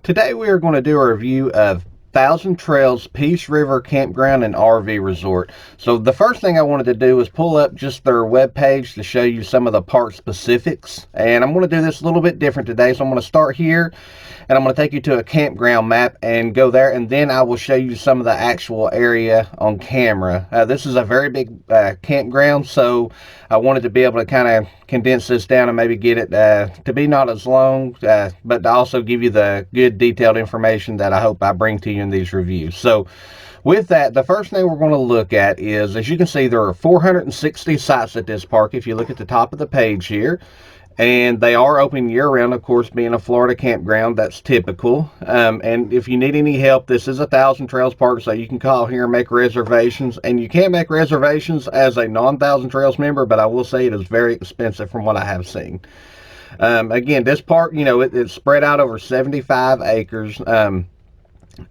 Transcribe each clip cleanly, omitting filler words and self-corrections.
Today we are going to do a review of Trails Peace River Campground and RV Resort. So the first thing I wanted to do was pull up just their webpage to show you some of the park specifics. And I'm going to do this a little bit different today. So I'm going to start here and I'm going to take you to a campground map and go there, and then I will show you some of the actual area on camera. This is a very big campground, so I wanted to be able to kind of condense this down and maybe get it to be not as long, but to also give you the good detailed information that I hope I bring to you in these reviews. So with that, the first thing we're going to look at is, as you can see, there are 460 sites at this park if you look at the top of the page here. And they are open year-round, of course, being a Florida campground, that's typical. And if you need any help, this is a Thousand Trails park, so you can call here and make reservations. And you can make reservations as a non-Thousand Trails member, but I will say it is very expensive from what I have seen. Again, this park, you know, it's spread out over 75 acres.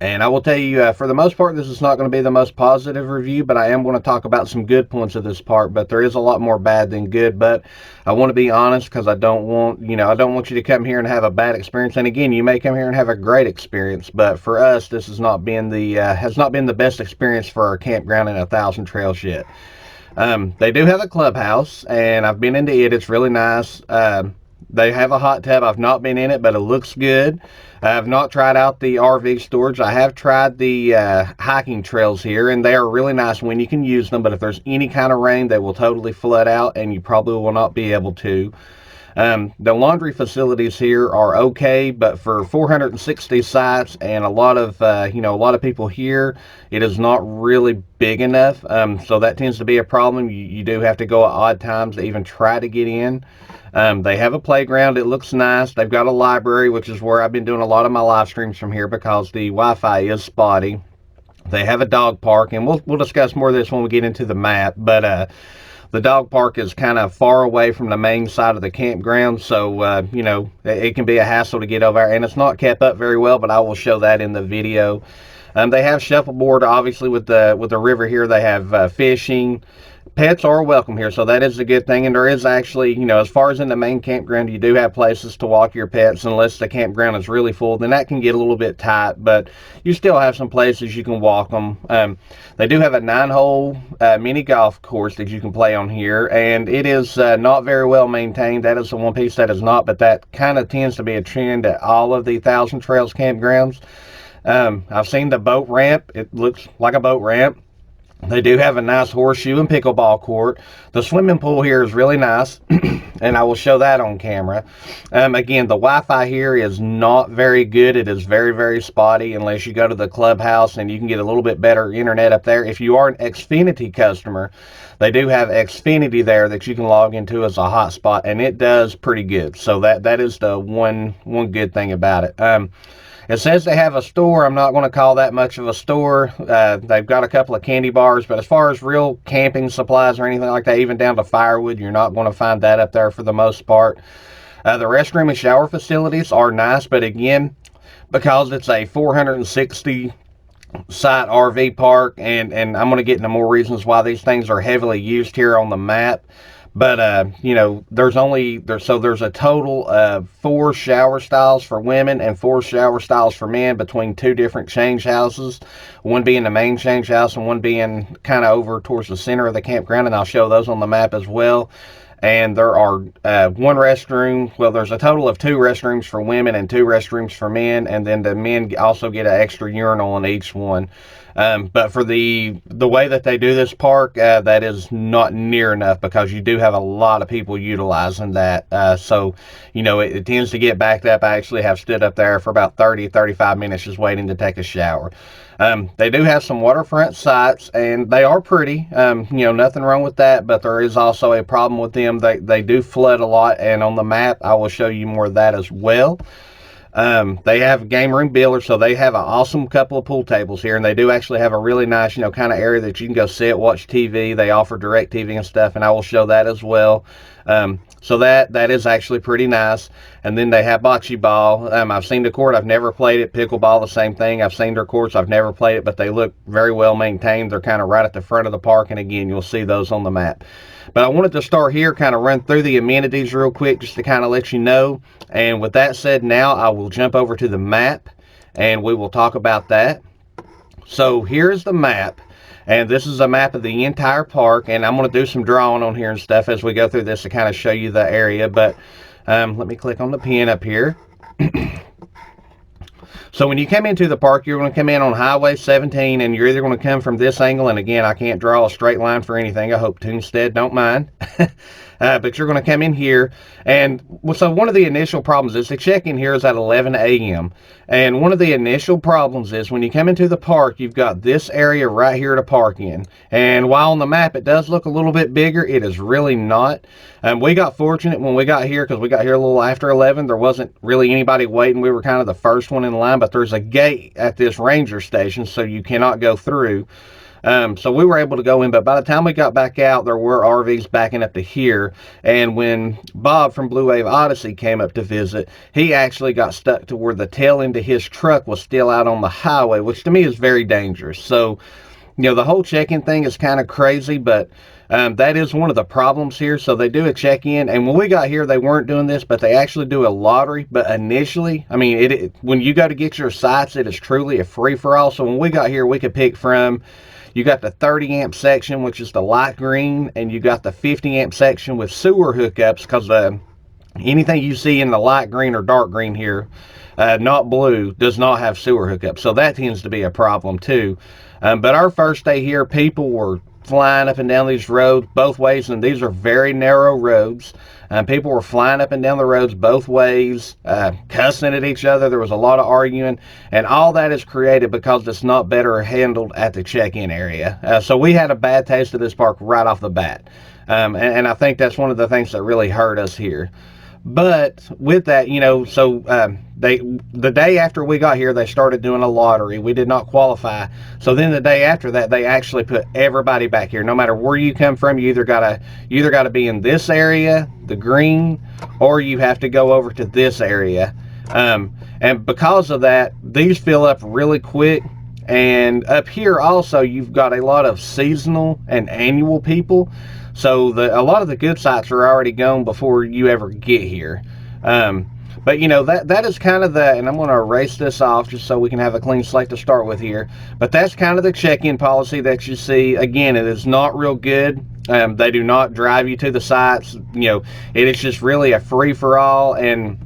And I will tell you, for the most part, this is not going to be the most positive review, but I am going to talk about some good points of this park. But there is a lot more bad than good. But I want to be honest, because I don't want you to come here and have a bad experience. And again, you may come here and have a great experience, but for us, this has not been the best experience for our campground in a Thousand Trails yet. They do have a clubhouse, and I've been into it. It's really nice. They have a hot tub. I've not been in it, but it looks good. I have not tried out the RV storage. I have tried the hiking trails here, and they are really nice when you can use them, but if there's any kind of rain, they will totally flood out, and you probably will not be able to. The laundry facilities here are okay, but for 460 sites and a lot of people here, it is not really big enough. So that tends to be a problem. You do have to go at odd times to even try to get in. They have a playground. It looks nice. They've got a library, which is where I've been doing a lot of my live streams from here because the Wi-Fi is spotty. They have a dog park, and we'll discuss more of this when we get into the map. But the dog park is kind of far away from the main side of the campground, so it can be a hassle to get over there, and it's not kept up very well. But I will show that in the video. They have shuffleboard, obviously, with the river here. They have fishing. Pets are welcome here, so that is a good thing. And there is actually, as far as in the main campground, you do have places to walk your pets, unless the campground is really full. Then that can get a little bit tight, but you still have some places you can walk them. They do have a 9-hole mini golf course that you can play on here, and it is not very well maintained. That is the one piece that is not, but that kind of tends to be a trend at all of the Thousand Trails campgrounds. I've seen the boat ramp. It looks like a boat ramp. They do have a nice horseshoe and pickleball court. The swimming pool here is really nice, and I will show that on camera. Again, the Wi-Fi here is not very good. It is very, very spotty unless you go to the clubhouse, and you can get a little bit better internet up there. If you are an Xfinity customer, they do have Xfinity there that you can log into as a hotspot, and it does pretty good. So that is the one good thing about it. It says they have a store. I'm not going to call that much of a store. They've got a couple of candy bars, but as far as real camping supplies or anything like that, even down to firewood, you're not going to find that up there for the most part. The restroom and shower facilities are nice, but again, because it's a 460 site RV park, and I'm going to get into more reasons why these things are heavily used here on the map. But, there's a total of 4 shower styles for women and 4 shower styles for men between 2 different change houses. One being the main change house and one being kind of over towards the center of the campground, and I'll show those on the map as well. And there are one restroom. Well, there's a total of 2 restrooms for women and 2 restrooms for men, and then the men also get an extra urinal in each one. But for the way that they do this park, that is not near enough, because you do have a lot of people utilizing that. So it tends to get backed up. I actually have stood up there for about 30-35 minutes just waiting to take a shower. They do have some waterfront sites, and they are pretty. Nothing wrong with that, but there is also a problem with them. They do flood a lot, and on the map, I will show you more of that as well. They have a game room billiards, so they have an awesome couple of pool tables here, and they do actually have a really nice, kind of area that you can go sit, watch TV. They offer direct TV and stuff, and I will show that as well. So that is actually pretty nice. And then they have bocce ball. I've seen the court. I've never played it. Pickleball, the same thing. I've seen their courts. I've never played it, but they look very well maintained. They're kind of right at the front of the park, and again, you'll see those on the map. But I wanted to start here, kind of run through the amenities real quick, just to kind of let you know. And with that said, now I will jump over to the map, and we will talk about that. So here's the map, and this is a map of the entire park, and I'm going to do some drawing on here and stuff as we go through this to kind of show you the area. But let me click on the pen up here. So when you come into the park, you're going to come in on Highway 17, and you're either going to come from this angle, and again, I can't draw a straight line for anything. I hope Toonstead don't mind. But you're going to come in here, and so one of the initial problems is the check-in here is at 11 a.m. And one of the initial problems is when you come into the park, you've got this area right here to park in. And while on the map it does look a little bit bigger, it is really not. We got fortunate when we got here because we got here a little after 11. There wasn't really anybody waiting. We were kind of the first one in line, but there's a gate at this ranger station, so you cannot go through. So we were able to go in, but by the time we got back out, there were RVs backing up to here. And when Bob from Blue Wave Odyssey came up to visit, he actually got stuck to where the tail end of his truck was still out on the highway, which to me is very dangerous. So, you know, the whole check-in thing is kind of crazy, but that is one of the problems here. So they do a check-in, and when we got here, they weren't doing this, but they actually do a lottery. But initially, I mean, when you go to get your sites, it is truly a free-for-all. So when we got here, we could pick from, you got the 30 amp section, which is the light green, and you got the 50 amp section with sewer hookups, because anything you see in the light green or dark green here, not blue, does not have sewer hookups. So that tends to be a problem too. But our first day here, people were flying up and down these roads both ways, and these are very narrow roads. People were flying up and down the roads both ways, cussing at each other. There was a lot of arguing, and all that is created because it's not better handled at the check-in area. So we had a bad taste of this park right off the bat, and I think that's one of the things that really hurt us here. But with that, you know, so the day after we got here, they started doing a lottery. We did not qualify. So then the day after that, they actually put everybody back here. No matter where you come from, you either gotta be in this area, the green, or you have to go over to this area. And because of that, these fill up really quick. And up here also, you've got a lot of seasonal and annual people. So a lot of the good sites are already gone before you ever get here. But you know, that is kind of and I'm going to erase this off just so we can have a clean slate to start with here. But that's kind of the check-in policy that you see. Again, it is not real good. They do not drive you to the sites. You know, it is just really a free-for-all. And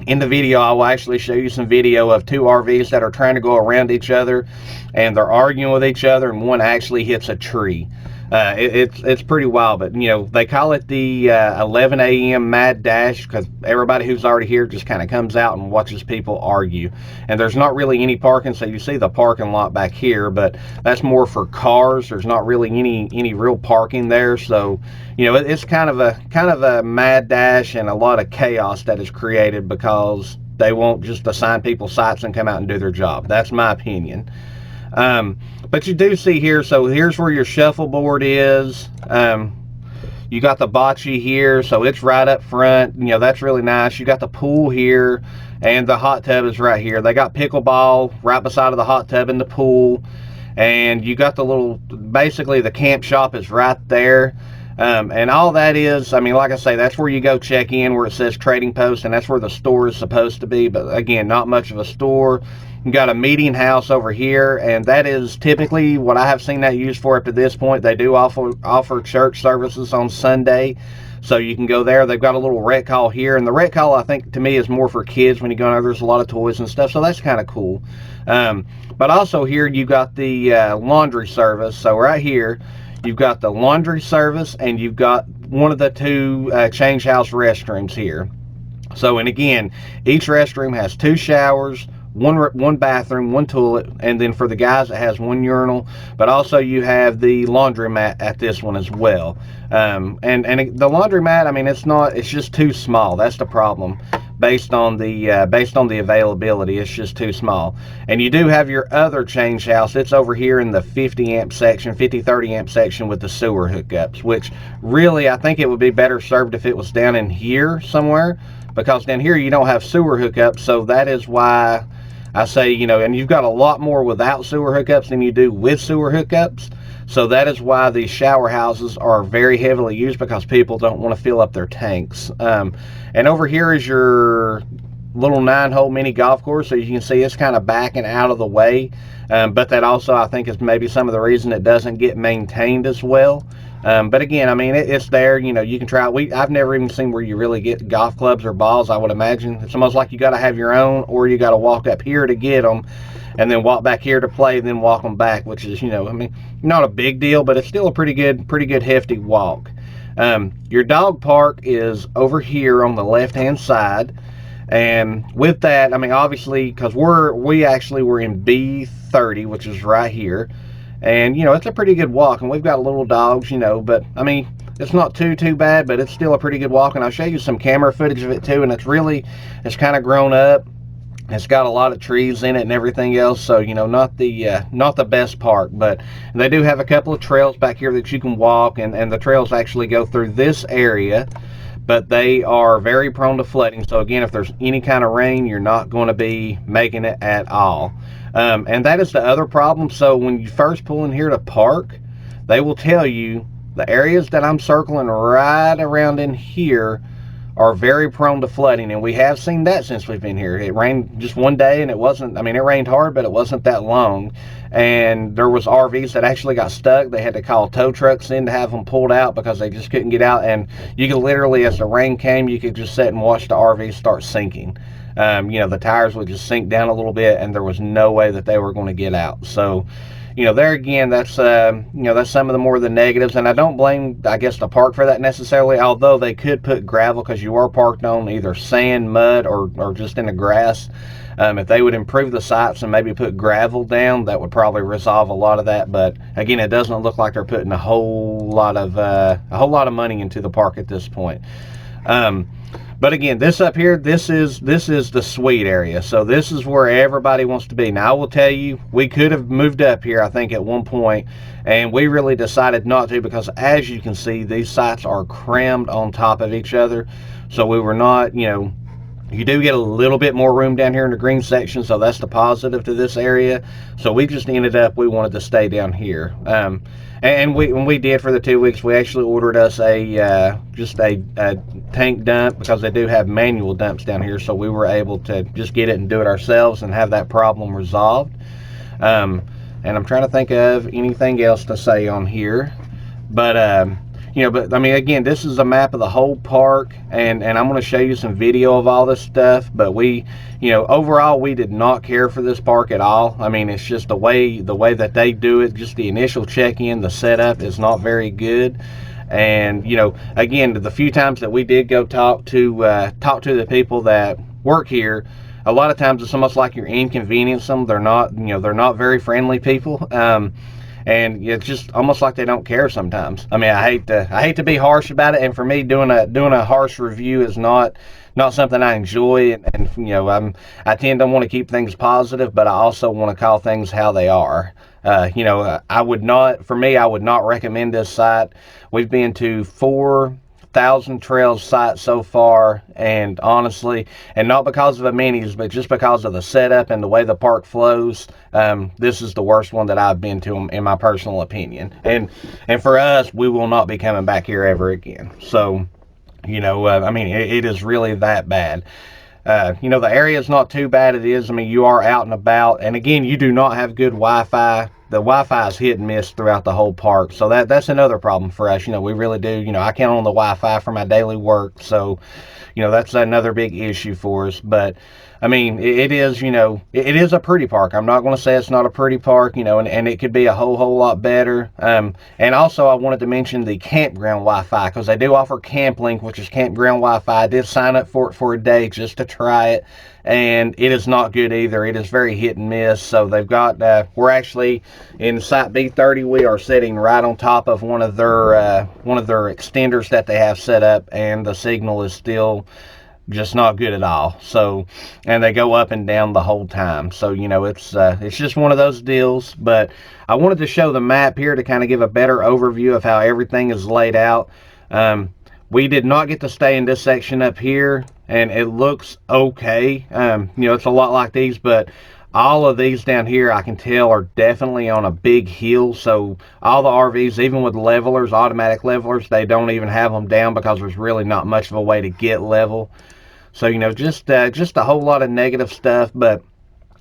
in the video, I will actually show you some video of two RVs that are trying to go around each other, and they're arguing with each other, and one actually hits a tree. It's pretty wild, but you know, they call it the 11 a.m. Mad Dash because everybody who's already here just kind of comes out and watches people argue. And there's not really any parking, so you see the parking lot back here, but that's more for cars. There's not really any real parking there, so you know, it's kind of a mad dash and a lot of chaos that is created because they won't just assign people sites and come out and do their job. That's my opinion. But you do see here, so here's where your shuffleboard is. You got the bocce here, so it's right up front. You know, that's really nice. You got the pool here, and the hot tub is right here. They got pickleball right beside of the hot tub and the pool. And you got the little, basically the camp shop is right there. And all that is, I mean, like I say, that's where you go check in, where it says trading post, and that's where the store is supposed to be. But again, not much of a store. You got a meeting house over here, and that is typically what I have seen that used for up to this point. They do offer church services on Sunday, so you can go there. They've got a little rec hall here, and the rec hall, I think, to me, is more for kids. When you go in there, there's a lot of toys and stuff, so that's kind of cool. But also here, you got the laundry service. So right here, you've got the laundry service, and you've got one of the two change house restrooms here. So, and again, each restroom has 2 showers, one bathroom, 1 toilet, and then for the guys it has 1 urinal. But also you have the laundromat at this one as well. And the laundromat, I mean, it's just too small. That's the problem. Based on the availability, it's just too small. And you do have your other change house. It's over here in the 50 amp section, 30 amp section with the sewer hookups, which really I think it would be better served if it was down in here somewhere, because down here you don't have sewer hookups. So that is why I say, you know, and you've got a lot more without sewer hookups than you do with sewer hookups. So that is why these shower houses are very heavily used, because people don't want to fill up their tanks. And over here is your little 9-hole mini golf course, so you can see it's kind of backing out of the way. But that also, I think, is maybe some of the reason it doesn't get maintained as well. But again, I mean, it's there. You know, you can try it. I've never even seen where you really get golf clubs or balls. I would imagine it's almost like you got to have your own, or you got to walk up here to get them, and then walk back here to play, and then walk them back. Which is, you know, I mean, not a big deal, but it's still a pretty good hefty walk. Your dog park is over here on the left-hand side. And with that, I mean, obviously, because we actually were in B30, which is right here. And, you know, it's a pretty good walk. And we've got little dogs, you know, but, I mean, it's not too bad, but it's still a pretty good walk. And I'll show you some camera footage of it, too. And it's kind of grown up. It's got a lot of trees in it and everything else. So, you know, not the best park. But they do have a couple of trails back here that you can walk. And the trails actually go through this area. But they are very prone to flooding. So again, if there's any kind of rain, you're not going to be making it at all. And that is the other problem. So when you first pull in here to park, they will tell you the areas that I'm circling right around in here are very prone to flooding. And we have seen that since we've been here. It rained just one day, and it wasn't, I mean, it rained hard, but it wasn't that long. And there was RVs that actually got stuck. They had to call tow trucks in to have them pulled out because they just couldn't get out. And you could literally, as the rain came, you could just sit and watch the RVs start sinking. You know, the tires would just sink down a little bit, and there was no way that they were going to get out. So, you know, there again, that's you know, that's some of the more of the negatives. And I don't blame, I guess, the park for that necessarily, although they could put gravel, because you are parked on either sand, mud, or just in the grass. If they would improve the sites and maybe put gravel down, that would probably resolve a lot of that. But again, it doesn't look like they're putting a whole lot of money into the park at this point. But again, this up here, this is the suite area. So this is where everybody wants to be. Now, I will tell you, we could have moved up here, I think, at one point, and we really decided not to, because as you can see, these sites are crammed on top of each other. So we were not, you know, you do get a little bit more room down here in the green section, so that's the positive to this area. So we just ended up, we wanted to stay down here. And when we did for the 2 weeks, we actually ordered us just a tank dump, because they do have manual dumps down here. So we were able to just get it and do it ourselves and have that problem resolved. And I'm trying to think of anything else to say on here. But, you know, but I mean, again, this is a map of the whole park, and I'm going to show you some video of all this stuff. But we, you know, overall, we did not care for this park at all. I mean, it's just the way that they do it. Just the initial check-in, the setup is not very good. And, you know, again, the few times that we did go talk to the people that work here, a lot of times it's almost like you're inconveniencing them. They're not, you know, they're not very friendly people. And it's just almost like they don't care sometimes. I mean, I hate to be harsh about it, and for me, doing a harsh review is not something I enjoy. And you know, I tend to want to keep things positive, but I also want to call things how they are. You know, I would not recommend this site. We've been to 4,000 Trails sites so far, and honestly, and not because of amenities, but just because of the setup and the way the park flows, this is the worst one that I've been to, in my personal opinion. And for us, we will not be coming back here ever again. So, you know, I mean, it is really that bad. You know, the area is not too bad. It is, I mean, you are out and about, and again, you do not have good Wi-Fi. The Wi-Fi is hit and miss throughout the whole park, so that's another problem for us. You know, we really do, you know, I count on the Wi-Fi for my daily work, so, you know, that's another big issue for us. But I mean, it is, you know, it is a pretty park. I'm not going to say it's not a pretty park, you know, and it could be a whole lot better. And also, I wanted to mention the campground Wi-Fi, because they do offer Camp Link, which is campground Wi-Fi. I did sign up for it for a day just to try it, and it is not good either. It is very hit and miss. So they've got, we're actually in site B30. We are sitting right on top of one of their extenders that they have set up, and the signal is still just not good at all. So, and they go up and down the whole time. So, you know, it's just one of those deals. But I wanted to show the map here to kind of give a better overview of how everything is laid out. We did not get to stay in this section up here, and it looks okay. You know, it's a lot like these, but all of these down here, I can tell, are definitely on a big hill. So all the RVs, even with levelers, automatic levelers, they don't even have them down, because there's really not much of a way to get level. So, just a whole lot of negative stuff. But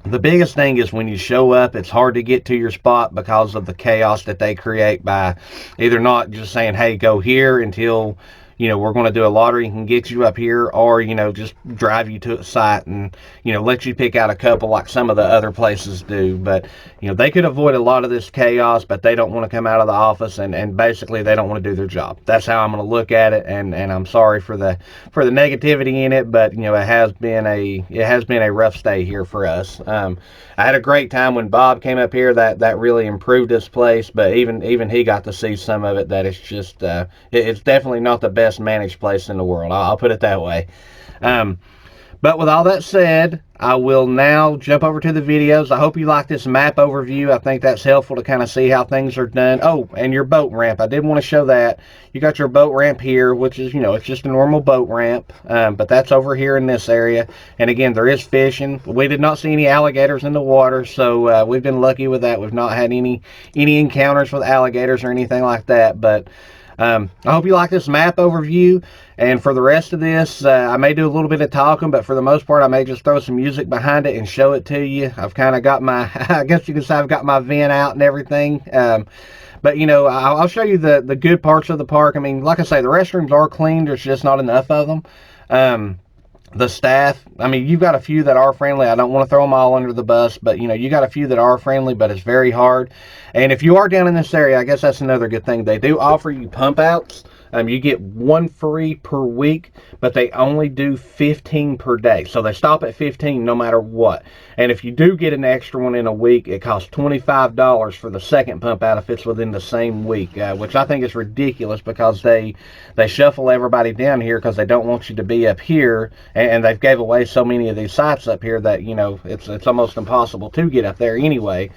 the biggest thing is when you show up, it's hard to get to your spot because of the chaos that they create by either not just saying, hey, go here until, we're going to do a lottery and can get you up here, or, just drive you to a site and, let you pick out a couple like some of the other places do. But, they could avoid a lot of this chaos, but they don't want to come out of the office, and basically they don't want to do their job. That's how I'm going to look at it, and I'm sorry for the negativity in it, but, it has been a rough stay here for us. I had a great time when Bob came up here. That really improved this place, but even he got to see some of it that it's just it's definitely not the best managed place in the world. I'll put it that way. But with all that said, I will now jump over to the videos. I hope you like this map overview. I think that's helpful to kind of see how things are done. Oh, and your boat ramp. I did want to show that. You got your boat ramp here, which is, it's just a normal boat ramp. But that's over here in this area. And again, there is fishing. We did not see any alligators in the water, so we've been lucky with that. We've not had any encounters with alligators or anything like that. But I hope you like this map overview, and for the rest of this, I may do a little bit of talking, but for the most part, I may just throw some music behind it and show it to you. I've kind of got my, I guess you can say I've got my vent out and everything. But, I'll show you the good parts of the park. I mean, like I say, the restrooms are clean. There's just not enough of them. The staff, I mean, you've got a few that are friendly. I don't want to throw them all under the bus, but, you got a few that are friendly, but it's very hard. And if you are down in this area, I guess that's another good thing. They do offer you pump outs. You get one free per week, but they only do 15 per day. So they stop at 15 no matter what. And if you do get an extra one in a week, it costs $25 for the second pump out if it's within the same week, which I think is ridiculous because they shuffle everybody down here because they don't want you to be up here, and they've gave away so many of these sites up here that, it's almost impossible to get up there anyway.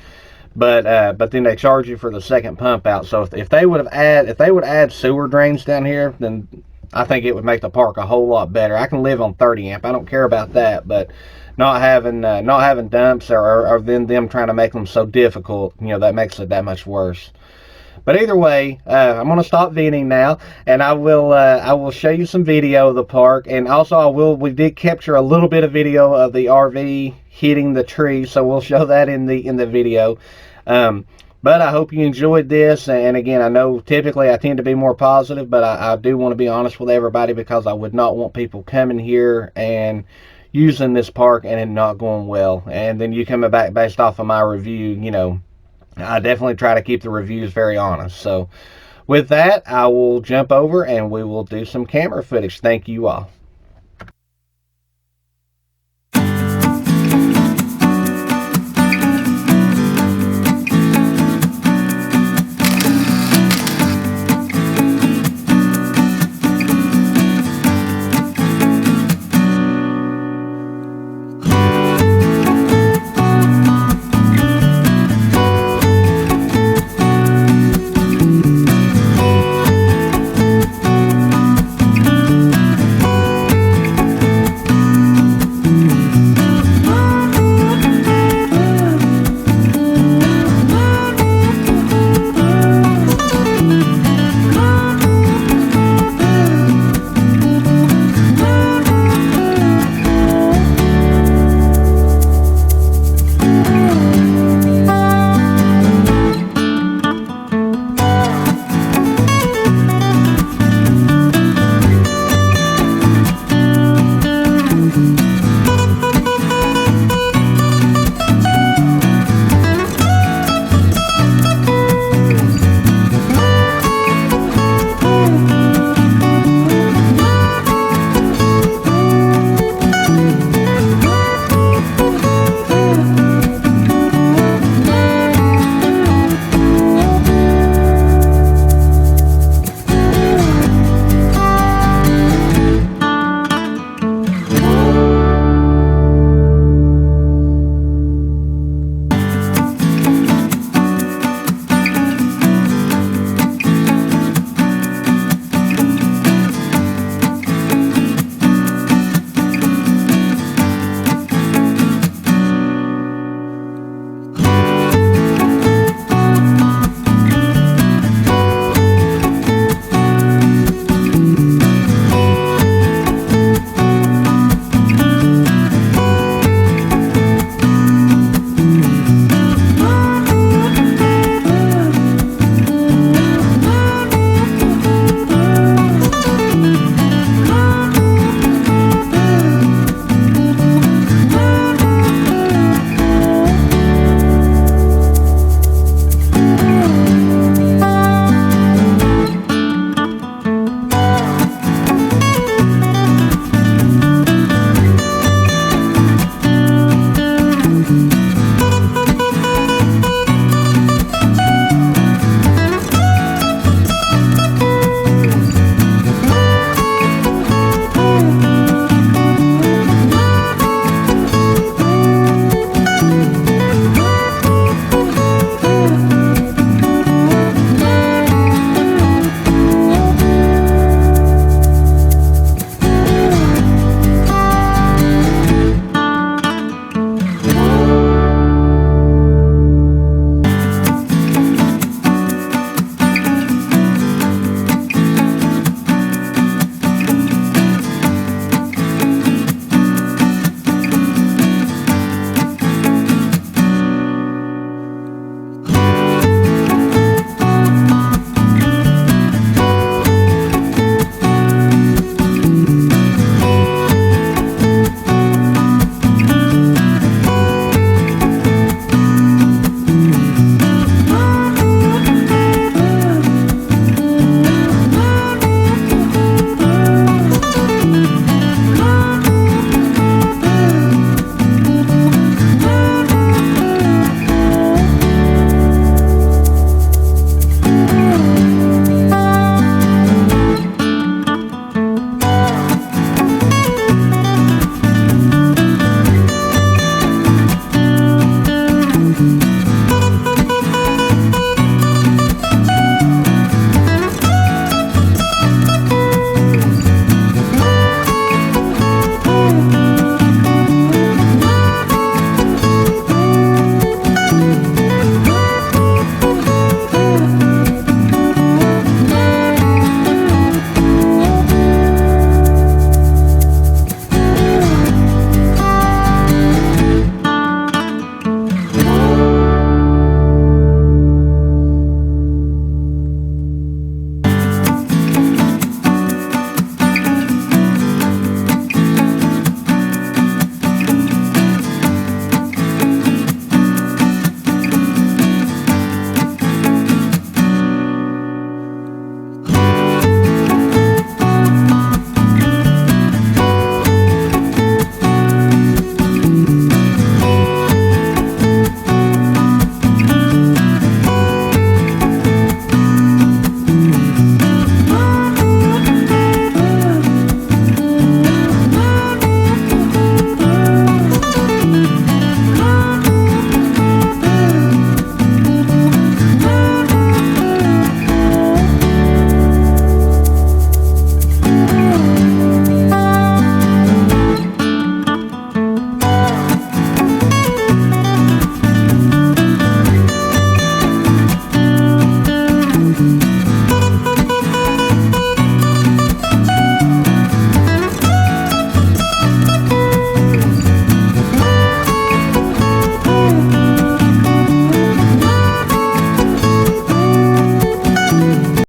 But then they charge you for the second pump out. So if they would add sewer drains down here, then I think it would make the park a whole lot better. I can live on 30 amp. I don't care about that, but not having dumps or then them trying to make them so difficult, that makes it that much worse. But either way, I'm going to stop venting now, and I will show you some video of the park, and also we did capture a little bit of video of the RV hitting the tree, so we'll show that in the video. But I hope you enjoyed this, and again, I know typically I tend to be more positive, but I do want to be honest with everybody because I would not want people coming here and using this park and it not going well, and then you coming back based off of my review. I definitely try to keep the reviews very honest. So with that, I will jump over and we will do some camera footage. Thank you all.